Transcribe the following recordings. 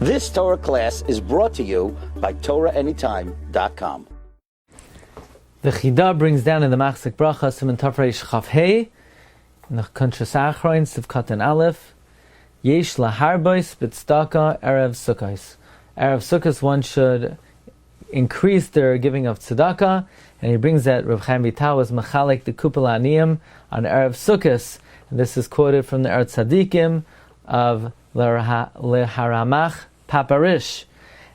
This Torah class is brought to you by TorahAnytime.com. The Chida brings down in the Machzik Bracha Siman Tafresh Chaf Hey in the Kuntres Achroin Sivkat and Aleph Yesh Laharbois B'Tzedaka Erev Sukkos. Erev Sukkos one should increase their giving of tzedakah, and he brings that Rav Chaim Vital was Machalik the Kupel Aniyim on Erev Sukkos, and this is quoted from the Eretz Tzadikim of Leharamach Paparish.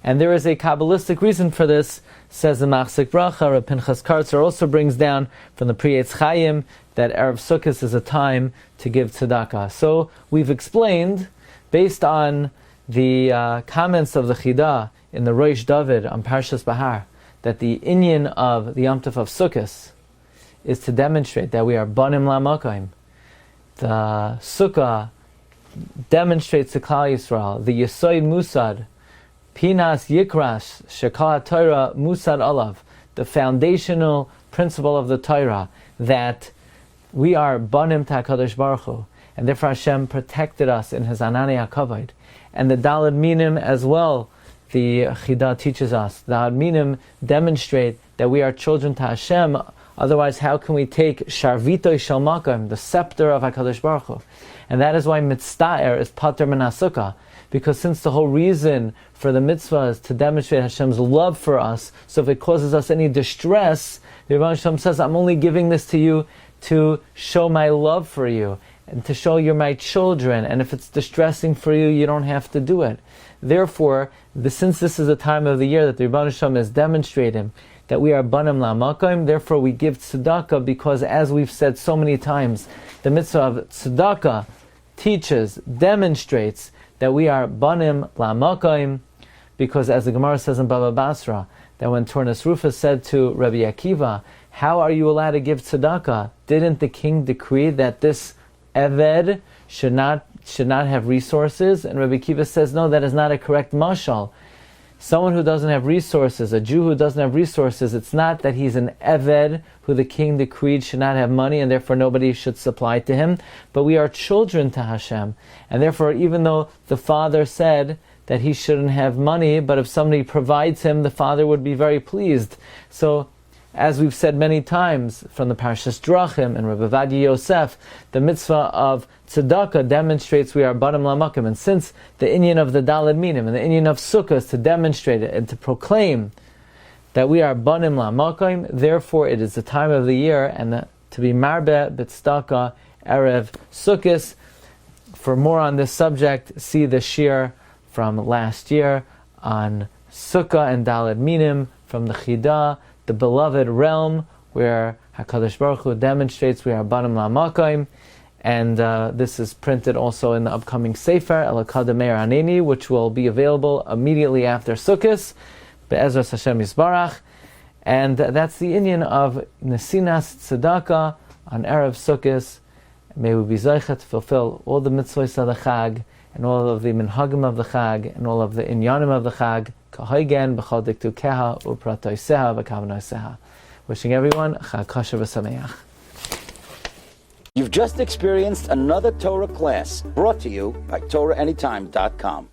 And there is a Kabbalistic reason for this, says the Machzik Bracha. Rav Pinchas Kartzer also brings down from the Pri Etz Chaim that Erev Sukkos is a time to give tzedakah. So we've explained, based on the comments of the Chida in the Rosh David on Parshas Bahar, that the inyan of the Yom Tov of Sukkos is to demonstrate that we are banim la'makom. The Sukkah demonstrates to Klal Yisrael the Yesod Musad, Pinas Yikras Shekal Torah Musad Olav, the foundational principle of the Torah, that we are banim ta'Kadosh Baruch Hu, and therefore Hashem protected us in His Anani HaKavod. And the Daled Minim as well, the Chida teaches us, the Daled Minim demonstrate that we are children to Hashem. Otherwise, how can we take Sharvitoi Shel Makom, the scepter of HaKadosh Baruch Hu? And that is why Mitzta'er is Pater Min HaSukkah, because since the whole reason for the mitzvah is to demonstrate Hashem's love for us, so if it causes us any distress, the Rebbe Hashem says, I'm only giving this to you to show my love for you, and to show you're my children, and if it's distressing for you, you don't have to do it. Therefore, since this is a time of the year that the Rebbe Hashem is demonstrating that we are banim la'makom, therefore we give tzedakah, because as we've said so many times, the mitzvah of tzedakah teaches, demonstrates that we are banim la'makom, because as the Gemara says in Baba Basra, that when Tornas Rufus said to Rabbi Akiva, how are you allowed to give tzedakah? Didn't the king decree that this Eved should not have resources? And Rabbi Akiva says, no, that is not a correct mashal. Someone who doesn't have resources, a Jew who doesn't have resources, it's not that he's an Eved who the king decreed should not have money and therefore nobody should supply to him, but we are children to Hashem. And therefore, even though the father said that he shouldn't have money, but if somebody provides him, the father would be very pleased. So, as we've said many times from the Parshas Drachim and Rabbi Vadi Yosef, the mitzvah of tzedakah demonstrates we are banim la'makom. And since the inyan of the Daled Minim and the inyan of Sukkos to demonstrate it and to proclaim that we are banim la'makom, therefore it is the time of the year and to be marbeh b'tzedakah Erev Sukkos. For more on this subject, see the Shiur from last year on Sukkah and Daled Minim from the Chida, the beloved realm where HaKadosh Baruch Hu demonstrates we are banim la'makom. And this is printed also in the upcoming Sefer, Elokad Meir Aneni, which will be available immediately after Sukkos, Be'ezras Hashem Yisbarach. And that's the inyan of Nesinas Tzedakah on Erev Sukkos. May we be zeichet to fulfill all the mitzvahs of the Chag, and all of the minhagim of the Chag, and all of the inyanim of the Chag. Wishing everyone Chag Kosher v'Sameach. You've just experienced another Torah class brought to you by TorahAnytime.com.